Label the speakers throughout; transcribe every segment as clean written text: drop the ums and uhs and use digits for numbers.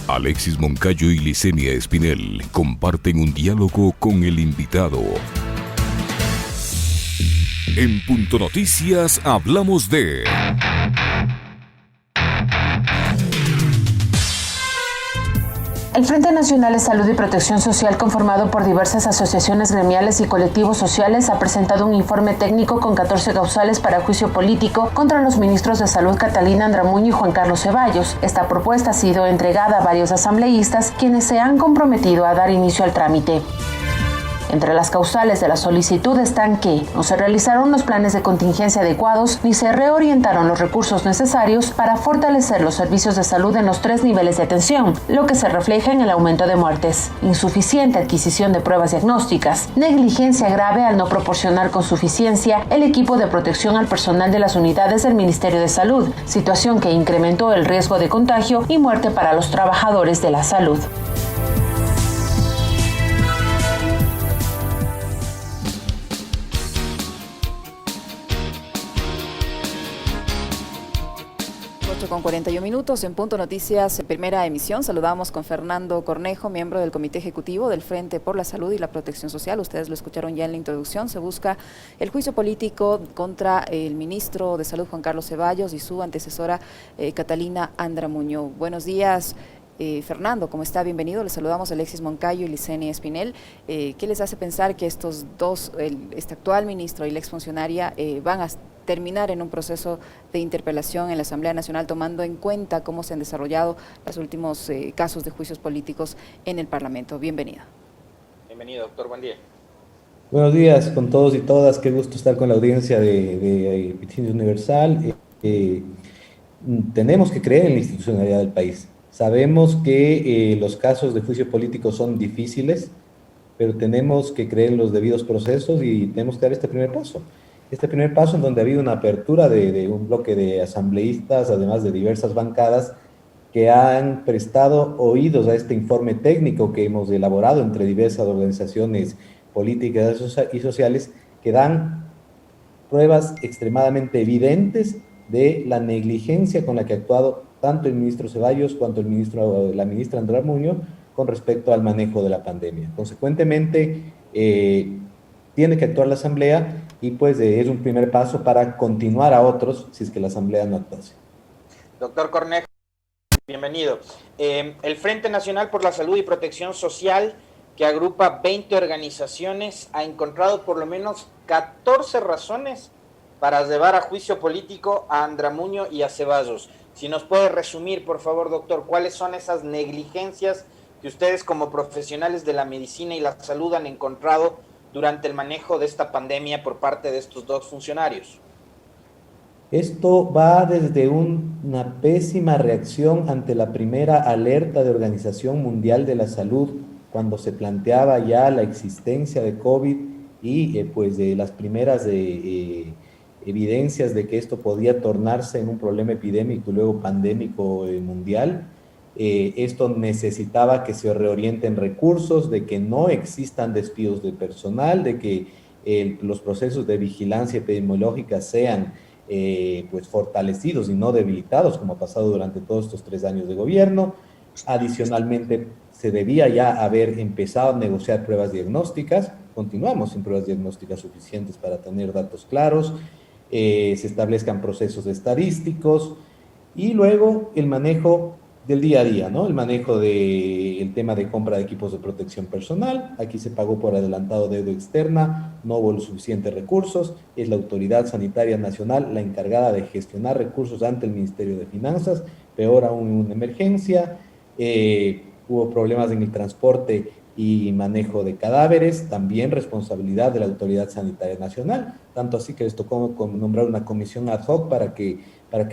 Speaker 1: Alexis Moncayo y Licenia Espinel comparten un diálogo con el invitado. En Punto Noticias hablamos de...
Speaker 2: El Frente Nacional de Salud y Protección Social, conformado por diversas asociaciones gremiales y colectivos sociales, ha presentado un informe técnico con 14 causales para juicio político contra los ministros de Salud Catalina Andramuño y Juan Carlos Ceballos. Esta propuesta ha sido entregada a varios asambleístas, quienes se han comprometido a dar inicio al trámite. Entre las causales de la solicitud están que no se realizaron los planes de contingencia adecuados ni se reorientaron los recursos necesarios para fortalecer los servicios de salud en los 3 niveles de atención, lo que se refleja en el aumento de muertes, insuficiente adquisición de pruebas diagnósticas, negligencia grave al no proporcionar con suficiencia el equipo de protección al personal de las unidades del Ministerio de Salud, situación que incrementó el riesgo de contagio y muerte para los trabajadores de la salud.
Speaker 3: Con 41 minutos en Punto Noticias, primera emisión. Saludamos con Fernando Cornejo, miembro del Comité Ejecutivo del Frente por la Salud y la Protección Social. Ustedes lo escucharon ya en la introducción. Se busca el juicio político contra el ministro de Salud, Juan Carlos Ceballos, y su antecesora, Catalina Andramuño. Buenos días, Fernando, ¿cómo está? Bienvenido. Les saludamos a Alexis Moncayo y Licenia Espinel. ¿Qué les hace pensar que estos dos, este actual ministro y la exfuncionaria, van a terminar en un proceso de interpelación en la Asamblea Nacional, tomando en cuenta cómo se han desarrollado los últimos casos de juicios políticos en el Parlamento? Bienvenido.
Speaker 4: Bienvenido, doctor. Buen día.
Speaker 5: Buenos días con todos y todas. Qué gusto estar con la audiencia de Vicinius Universal. Tenemos que creer en la institucionalidad del país. Sabemos que los casos de juicio político son difíciles, pero tenemos que creer en los debidos procesos y tenemos que dar este primer paso. Este primer paso en donde ha habido una apertura de un bloque de asambleístas, además de diversas bancadas, que han prestado oídos a este informe técnico que hemos elaborado entre diversas organizaciones políticas y sociales, que dan pruebas extremadamente evidentes de la negligencia con la que ha actuado tanto el ministro Ceballos cuanto la ministra Andramuño con respecto al manejo de la pandemia. Consecuentemente, tiene que actuar la Asamblea y pues es un primer paso para continuar a otros si es que la Asamblea no actuase.
Speaker 4: Doctor Cornejo, bienvenido. El Frente Nacional por la Salud y Protección Social, que agrupa 20 organizaciones, ha encontrado por lo menos 14 razones para llevar a juicio político a Andramuño y a Ceballos. Si nos puede resumir, por favor, doctor, ¿cuáles son esas negligencias que ustedes como profesionales de la medicina y la salud han encontrado durante el manejo de esta pandemia por parte de estos dos funcionarios?
Speaker 5: Esto va desde una pésima reacción ante la primera alerta de Organización Mundial de la Salud, cuando se planteaba ya la existencia de COVID y pues de las primeras evidencias de que esto podía tornarse en un problema epidémico y luego pandémico mundial. Esto necesitaba que se reorienten recursos, de que no existan despidos de personal, de que los procesos de vigilancia epidemiológica sean pues fortalecidos y no debilitados, como ha pasado durante todos estos 3 años de gobierno. Adicionalmente, se debía ya haber empezado a negociar pruebas diagnósticas. Continuamos sin pruebas diagnósticas suficientes para tener datos claros. Se establezcan procesos estadísticos y luego el manejo del día a día, ¿no? El manejo del tema de compra de equipos de protección personal. Aquí se pagó por adelantado deuda externa, no hubo los suficientes recursos. Es la Autoridad Sanitaria Nacional la encargada de gestionar recursos ante el Ministerio de Finanzas, peor aún en una emergencia. Hubo problemas en el transporte y manejo de cadáveres, también responsabilidad de la Autoridad Sanitaria Nacional, tanto así que les tocó nombrar una comisión ad hoc para que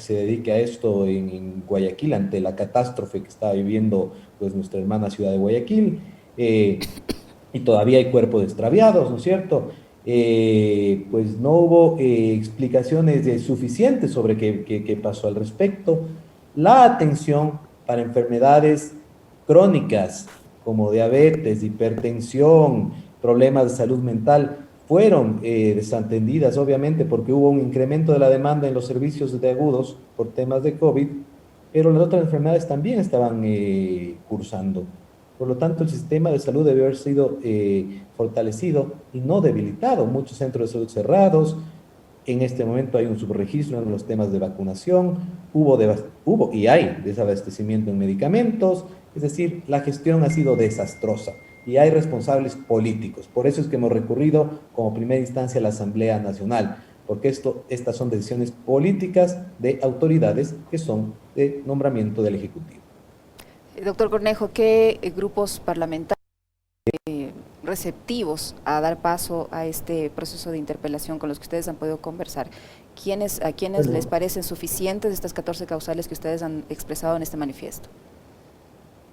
Speaker 5: se dedique a esto en Guayaquil, ante la catástrofe que estaba viviendo pues nuestra hermana ciudad de Guayaquil, y todavía hay cuerpos extraviados, ¿no es cierto? Pues no hubo explicaciones suficientes sobre qué pasó al respecto. La atención para enfermedades crónicas como diabetes, hipertensión, problemas de salud mental, fueron desatendidas, obviamente, porque hubo un incremento de la demanda en los servicios de agudos por temas de COVID, pero las otras enfermedades también estaban cursando. Por lo tanto, el sistema de salud debe haber sido fortalecido y no debilitado. Muchos centros de salud cerrados. En este momento hay un subregistro en los temas de vacunación. Hubo y hay desabastecimiento en medicamentos. Es decir, la gestión ha sido desastrosa y hay responsables políticos. Por eso es que hemos recurrido como primera instancia a la Asamblea Nacional, porque estas son decisiones políticas de autoridades que son de nombramiento del Ejecutivo.
Speaker 3: Doctor Cornejo, ¿qué grupos parlamentarios receptivos a dar paso a este proceso de interpelación con los que ustedes han podido conversar? ¿A quiénes les parecen suficientes estas 14 causales que ustedes han expresado en este manifiesto?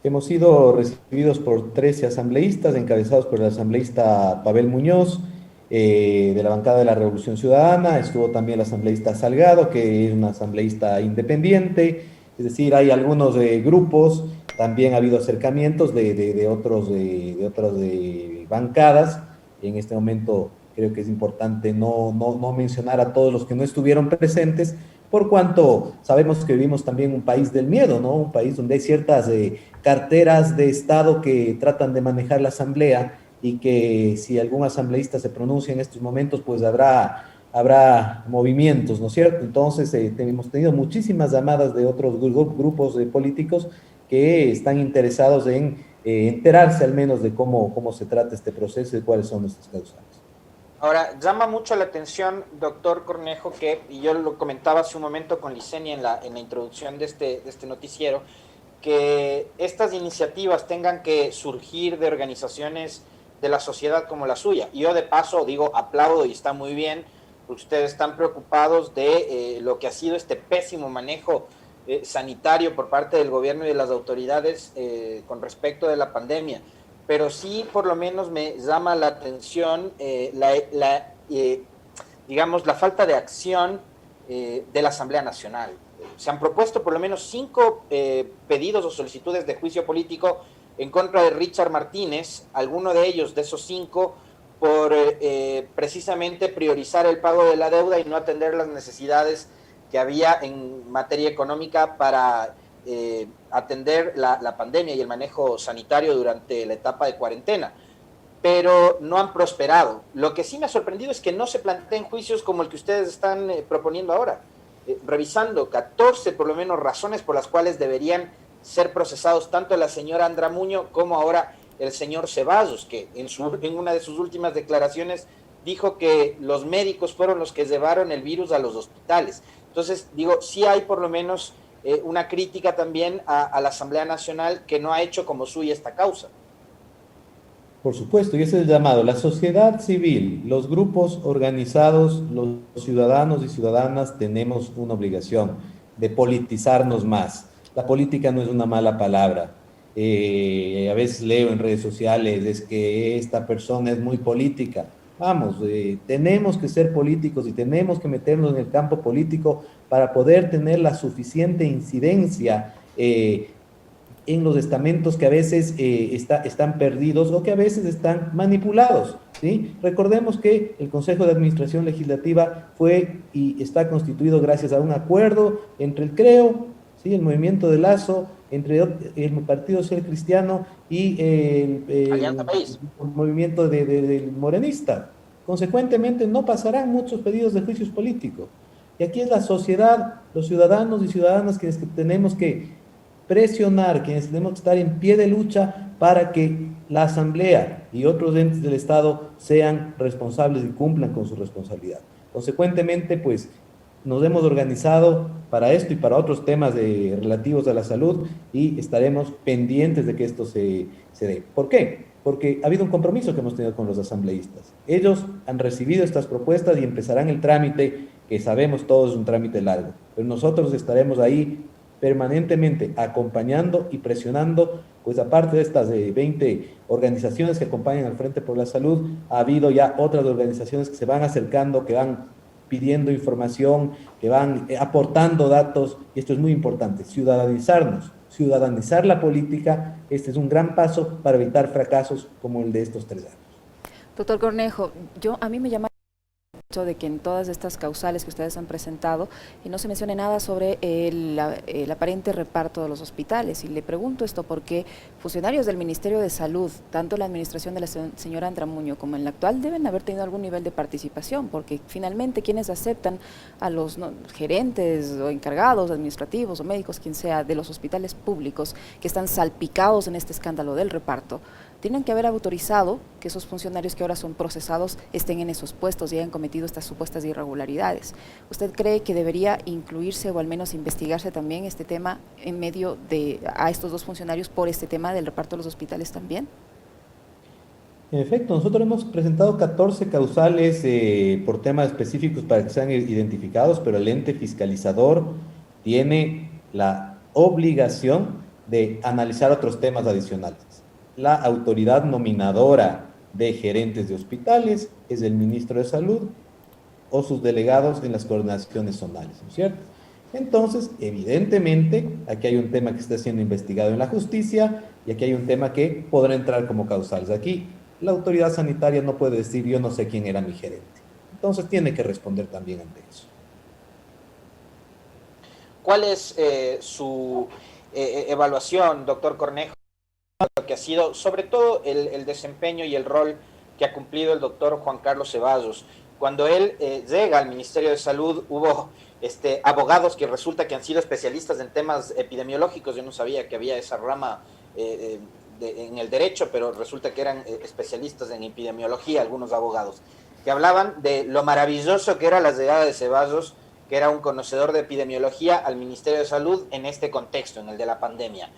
Speaker 5: Hemos sido recibidos por 13 asambleístas, encabezados por el asambleísta Pavel Muñoz, de la bancada de la Revolución Ciudadana. Estuvo también el asambleísta Salgado, que es un asambleísta independiente. Es decir, hay algunos grupos, también ha habido acercamientos de otras bancadas. En este momento creo que es importante no mencionar a todos los que no estuvieron presentes, por cuanto sabemos que vivimos también un país del miedo, ¿no? Un país donde hay ciertas carteras de Estado que tratan de manejar la asamblea, y que si algún asambleísta se pronuncia en estos momentos, pues habrá movimientos, ¿no es cierto? Entonces hemos tenido muchísimas llamadas de otros grupos políticos que están interesados en enterarse al menos de cómo se trata este proceso y cuáles son nuestras causales.
Speaker 4: Ahora, llama mucho la atención, doctor Cornejo, y yo lo comentaba hace un momento con Licenia en la introducción de este noticiero, que estas iniciativas tengan que surgir de organizaciones de la sociedad como la suya. Y yo de paso digo, aplaudo y está muy bien, porque ustedes están preocupados de lo que ha sido este pésimo manejo sanitario por parte del gobierno y de las autoridades con respecto de la pandemia. Pero sí, por lo menos me llama la atención digamos, la falta de acción de la Asamblea Nacional. Se han propuesto por lo menos 5 pedidos o solicitudes de juicio político en contra de Richard Martínez, alguno de ellos, de esos 5, por precisamente priorizar el pago de la deuda y no atender las necesidades que había en materia económica para atender la pandemia y el manejo sanitario durante la etapa de cuarentena. Pero no han prosperado. Lo que sí me ha sorprendido es que no se planteen juicios como el que ustedes están proponiendo ahora, revisando 14 por lo menos razones por las cuales deberían ser procesados tanto la señora Andramuño como ahora el señor Ceballos, que en una de sus últimas declaraciones dijo que los médicos fueron los que llevaron el virus a los hospitales. Entonces, digo, sí hay por lo menos una crítica también a la Asamblea Nacional, que no ha hecho como suya esta causa.
Speaker 5: Por supuesto, y ese es el llamado. La sociedad civil, los grupos organizados, los ciudadanos y ciudadanas tenemos una obligación de politizarnos más. La política no es una mala palabra. A veces leo en redes sociales, es que esta persona es muy política. Vamos, tenemos que ser políticos y tenemos que meternos en el campo político para poder tener la suficiente incidencia en los estamentos que a veces están perdidos o que a veces están manipulados, ¿sí? Recordemos que el Consejo de Administración Legislativa fue y está constituido gracias a un acuerdo entre el CREO, ¿sí? El movimiento de Lazo, entre el Partido Social Cristiano y el movimiento del morenista. Consecuentemente, no pasarán muchos pedidos de juicios políticos. Y aquí es la sociedad, los ciudadanos y ciudadanas quienes tenemos que presionar, quienes tenemos que estar en pie de lucha para que la Asamblea y otros entes del Estado sean responsables y cumplan con su responsabilidad. Consecuentemente, pues, nos hemos organizado para esto y para otros temas relativos a la salud y estaremos pendientes de que esto se dé. ¿Por qué? Porque ha habido un compromiso que hemos tenido con los asambleístas. Ellos han recibido estas propuestas y empezarán el trámite, que sabemos todos es un trámite largo, pero nosotros estaremos ahí permanentemente acompañando y presionando, pues aparte de estas 20 organizaciones que acompañan al Frente por la Salud, ha habido ya otras organizaciones que se van acercando, que van pidiendo información, que van aportando datos, y esto es muy importante, ciudadanizar la política. Este es un gran paso para evitar fracasos como el de estos 3 años.
Speaker 3: Doctor Cornejo, a mí me llama de que en todas estas causales que ustedes han presentado no se mencione nada sobre el aparente reparto de los hospitales. Y le pregunto esto porque funcionarios del Ministerio de Salud, tanto en la administración de la señora Andramuño como en la actual, deben haber tenido algún nivel de participación, porque finalmente quienes aceptan a los gerentes o encargados administrativos o médicos, quien sea, de los hospitales públicos que están salpicados en este escándalo del reparto, tienen que haber autorizado que esos funcionarios que ahora son procesados estén en esos puestos y hayan cometido estas supuestas irregularidades. ¿Usted cree que debería incluirse o al menos investigarse también este tema en medio de a estos dos funcionarios por este tema del reparto de los hospitales también?
Speaker 5: En efecto, nosotros hemos presentado 14 causales por temas específicos para que sean identificados, pero el ente fiscalizador tiene la obligación de analizar otros temas adicionales. La autoridad nominadora de gerentes de hospitales es el ministro de Salud o sus delegados en las coordinaciones zonales, ¿no es cierto? Entonces, evidentemente, aquí hay un tema que está siendo investigado en la justicia y aquí hay un tema que podrá entrar como causales. Aquí, la autoridad sanitaria no puede decir yo no sé quién era mi gerente. Entonces, tiene que responder también ante eso.
Speaker 4: ¿Cuál es su evaluación, doctor Cornejo, lo que ha sido, sobre todo, el desempeño y el rol que ha cumplido el doctor Juan Carlos Ceballos? Cuando él llega al Ministerio de Salud, hubo abogados que resulta que han sido especialistas en temas epidemiológicos. Yo no sabía que había esa rama en el derecho, pero resulta que eran especialistas en epidemiología, algunos abogados, que hablaban de lo maravilloso que era la llegada de Ceballos, que era un conocedor de epidemiología, al Ministerio de Salud en este contexto, en el de la pandemia.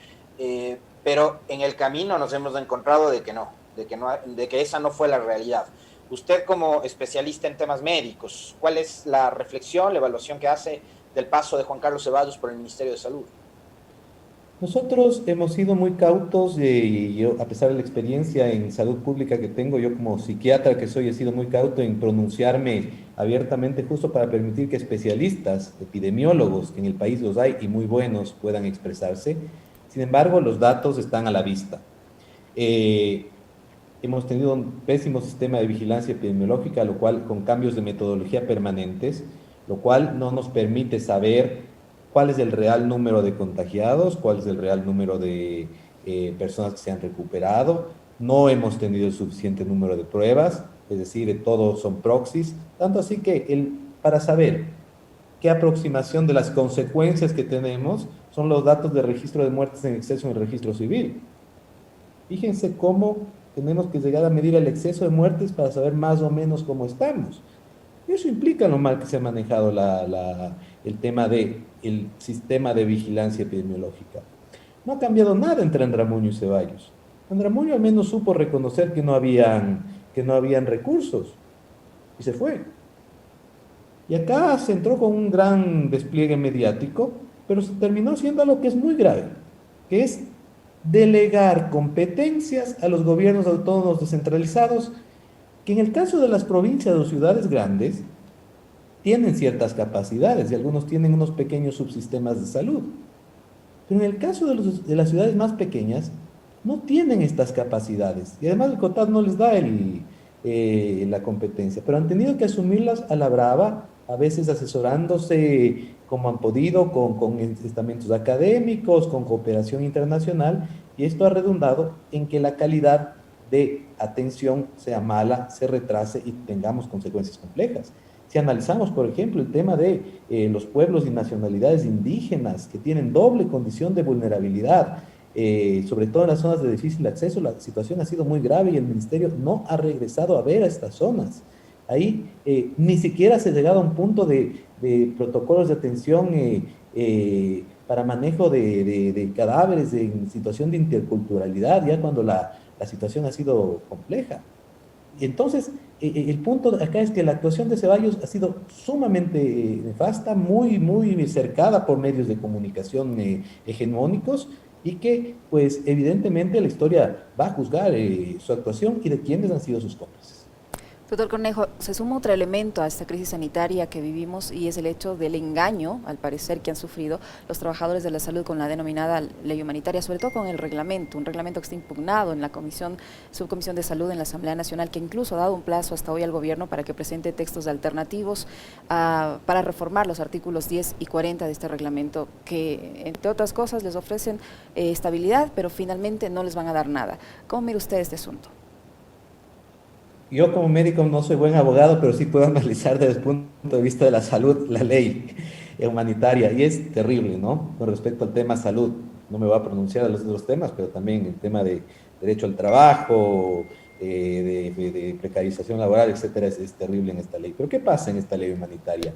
Speaker 4: Pero en el camino nos hemos encontrado de que esa no fue la realidad. Usted, como especialista en temas médicos, ¿cuál es la reflexión, la evaluación que hace del paso de Juan Carlos Ceballos por el Ministerio de Salud?
Speaker 5: Nosotros hemos sido muy cautos y yo, a pesar de la experiencia en salud pública que tengo, yo como psiquiatra que soy, he sido muy cauto en pronunciarme abiertamente justo para permitir que especialistas, epidemiólogos, que en el país los hay y muy buenos, puedan expresarse. Sin embargo, los datos están a la vista. Hemos tenido un pésimo sistema de vigilancia epidemiológica, lo cual con cambios de metodología permanentes, lo cual no nos permite saber cuál es el real número de contagiados, cuál es el real número de personas que se han recuperado. No hemos tenido el suficiente número de pruebas, es decir, todos son proxies, tanto así que para saber qué aproximación de las consecuencias que tenemos son los datos de registro de muertes en exceso en el registro civil. Fíjense cómo tenemos que llegar a medir el exceso de muertes para saber más o menos cómo estamos. Y eso implica lo mal que se ha manejado el tema del sistema de vigilancia epidemiológica. No ha cambiado nada entre Andramuño y Ceballos. Andramuño al menos supo reconocer que no habían recursos y se fue. Y acá se entró con un gran despliegue mediático, pero se terminó siendo algo que es muy grave, que es delegar competencias a los gobiernos autónomos descentralizados, que en el caso de las provincias o ciudades grandes tienen ciertas capacidades y algunos tienen unos pequeños subsistemas de salud. Pero en el caso de las ciudades más pequeñas no tienen estas capacidades y además el COTAD no les da la competencia, pero han tenido que asumirlas a la brava, a veces asesorándose como han podido con estamentos académicos, con cooperación internacional, y esto ha redundado en que la calidad de atención sea mala, se retrase y tengamos consecuencias complejas. Si analizamos, por ejemplo, el tema de los pueblos y nacionalidades indígenas que tienen doble condición de vulnerabilidad, sobre todo en las zonas de difícil acceso, la situación ha sido muy grave y el Ministerio no ha regresado a ver a estas zonas. Ahí ni siquiera se ha llegado a un punto de protocolos de atención para manejo de cadáveres en situación de interculturalidad, ya cuando la situación ha sido compleja. Entonces, el punto acá es que la actuación de Ceballos ha sido sumamente nefasta, muy cercada por medios de comunicación hegemónicos, y que, pues, evidentemente la historia va a juzgar su actuación y de quiénes han sido sus cómplices.
Speaker 3: Doctor Cornejo, se suma otro elemento a esta crisis sanitaria que vivimos y es el hecho del engaño, al parecer, que han sufrido los trabajadores de la salud con la denominada ley humanitaria, sobre todo con el reglamento, un reglamento que está impugnado en la subcomisión de salud en la Asamblea Nacional, que incluso ha dado un plazo hasta hoy al gobierno para que presente textos alternativos para reformar los artículos 10 y 40 de este reglamento, que entre otras cosas les ofrecen estabilidad, pero finalmente no les van a dar nada. ¿Cómo mira usted este asunto?
Speaker 5: Yo como médico no soy buen abogado, pero sí puedo analizar desde el punto de vista de la salud la ley humanitaria, y es terrible, ¿no? Con respecto al tema salud, no me voy a pronunciar a los otros temas, pero también el tema de derecho al trabajo, de precarización laboral, etcétera, es terrible en esta ley. Pero ¿qué pasa en esta ley humanitaria?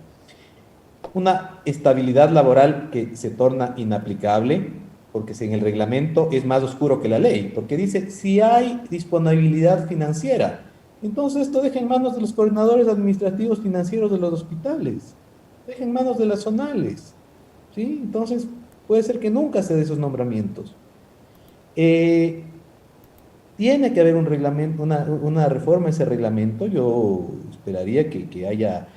Speaker 5: Una estabilidad laboral que se torna inaplicable, porque en el reglamento es más oscuro que la ley, porque dice si hay disponibilidad financiera. Entonces esto deja en manos de los coordinadores administrativos financieros de los hospitales, deja en manos de las zonales, ¿sí? Entonces puede ser que nunca se dé esos nombramientos. Tiene que haber un reglamento, una reforma a ese reglamento. Yo esperaría que haya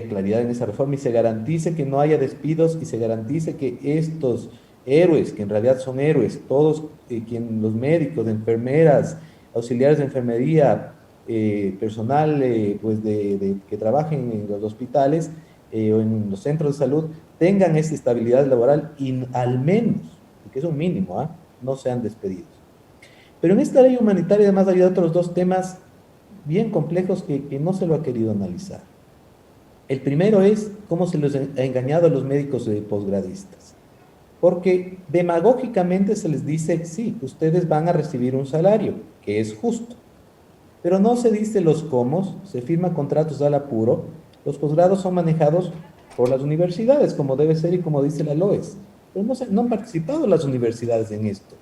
Speaker 5: claridad en esa reforma y se garantice que no haya despidos y se garantice que estos héroes, que en realidad son héroes, todos los médicos, enfermeras, auxiliares de enfermería, personal pues que trabajen en los hospitales o en los centros de salud, tengan esa estabilidad laboral y al menos, porque es un mínimo, no sean despedidos. Pero en esta ley humanitaria además hay otros dos temas bien complejos que no se lo ha querido analizar. El primero es cómo se les ha engañado a los médicos posgradistas, porque demagógicamente se les dice, sí, ustedes van a recibir un salario, que es justo, pero no se dice los cómo, se firman contratos al apuro. Los posgrados son manejados por las universidades, como debe ser y como dice la LOES, pero no han participado las universidades en esto.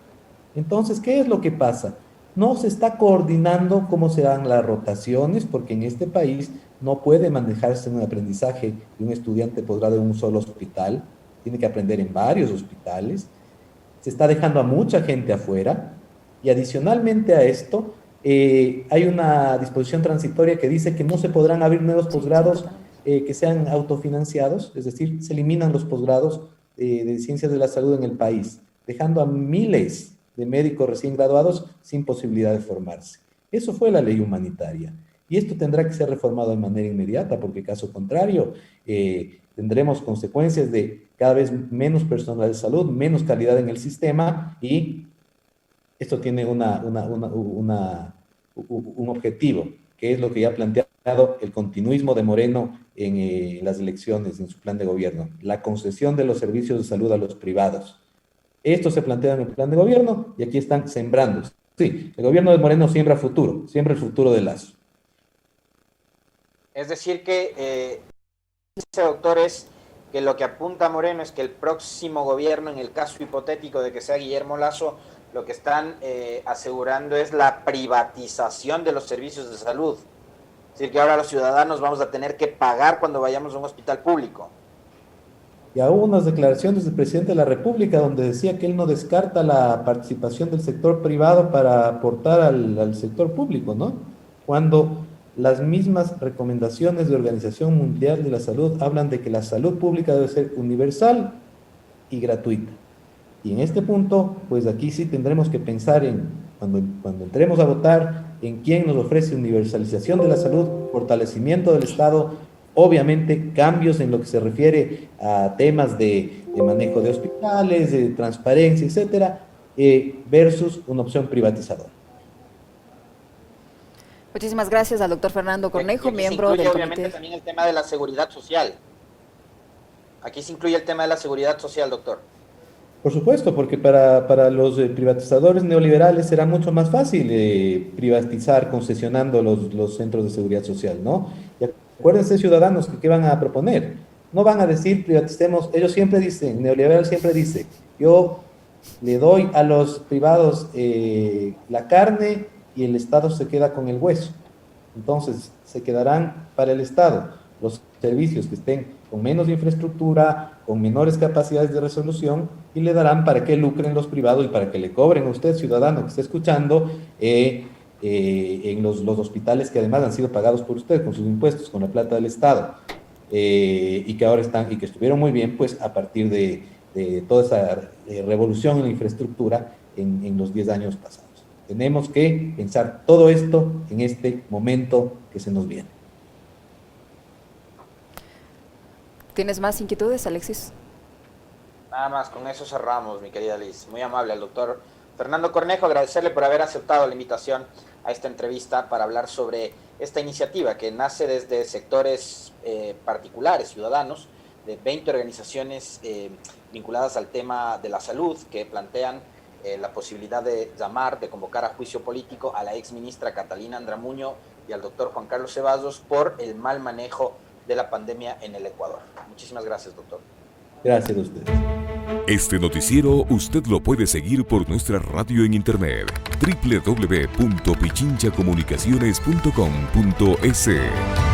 Speaker 5: Entonces, ¿qué es lo que pasa? No se está coordinando cómo se dan las rotaciones, porque en este país no puede manejarse un aprendizaje de un estudiante de posgrado en un solo hospital, tiene que aprender en varios hospitales, se está dejando a mucha gente afuera, y adicionalmente a esto, hay una disposición transitoria que dice que no se podrán abrir nuevos posgrados que sean autofinanciados, es decir, se eliminan los posgrados de ciencias de la salud en el país, dejando a miles de médicos recién graduados sin posibilidad de formarse. Eso fue la ley humanitaria. Y esto tendrá que ser reformado de manera inmediata, porque caso contrario, tendremos consecuencias de cada vez menos personal de salud, menos calidad en el sistema, y esto tiene un objetivo, que es lo que ya ha planteado el continuismo de Moreno en las elecciones, en su plan de gobierno, la concesión de los servicios de salud a los privados. Esto se plantea en el plan de gobierno y aquí están sembrando. Sí, el gobierno de Moreno siembra futuro, siembra el futuro de Lazo.
Speaker 4: Es decir que, dice doctor, es que lo que apunta Moreno es que el próximo gobierno, en el caso hipotético de que sea Guillermo Lasso, lo que están asegurando es la privatización de los servicios de salud. Es decir, que ahora los ciudadanos vamos a tener que pagar cuando vayamos a un hospital público.
Speaker 5: Y hubo unas declaraciones del presidente de la República donde decía que él no descarta la participación del sector privado para aportar al sector público, ¿no? Cuando las mismas recomendaciones de Organización Mundial de la Salud hablan de que la salud pública debe ser universal y gratuita. Y en este punto, pues aquí sí tendremos que pensar cuando entremos a votar, en quién nos ofrece universalización de la salud, fortalecimiento del Estado, obviamente cambios en lo que se refiere a temas de manejo de hospitales, de transparencia, etcétera, versus una opción privatizadora.
Speaker 3: Muchísimas gracias al doctor Fernando Cornejo, miembro del comité.
Speaker 4: Obviamente también el tema de la seguridad social. Aquí se incluye el tema de la seguridad social, doctor.
Speaker 5: Por supuesto, porque para los privatizadores neoliberales será mucho más fácil privatizar concesionando los centros de seguridad social, ¿no? Y acuérdense, ciudadanos, ¿qué van a proponer? No van a decir privaticemos, ellos siempre dicen, neoliberal siempre dice, yo le doy a los privados la carne y el Estado se queda con el hueso. Entonces, se quedarán para el Estado los servicios que estén con menos infraestructura, con menores capacidades de resolución, y le darán para que lucren los privados y para que le cobren a usted, ciudadano que está escuchando, en los hospitales que además han sido pagados por ustedes con sus impuestos, con la plata del Estado, y que ahora están, y que estuvieron muy bien, pues a partir de toda esa revolución en la infraestructura en los 10 años pasados. Tenemos que pensar todo esto en este momento que se nos viene.
Speaker 3: ¿Tienes más inquietudes, Alexis?
Speaker 4: Nada más, con eso cerramos, mi querida Liz. Muy amable al doctor Fernando Cornejo, agradecerle por haber aceptado la invitación a esta entrevista para hablar sobre esta iniciativa que nace desde sectores particulares, ciudadanos, de 20 organizaciones vinculadas al tema de la salud que plantean la posibilidad de convocar a juicio político a la exministra Catalina Andramuño y al doctor Juan Carlos Ceballos por el mal manejo de la pandemia en el Ecuador. Muchísimas gracias, doctor.
Speaker 5: Gracias a ustedes.
Speaker 1: Este noticiero usted lo puede seguir por nuestra radio en internet www.pichinchacomunicaciones.com.es.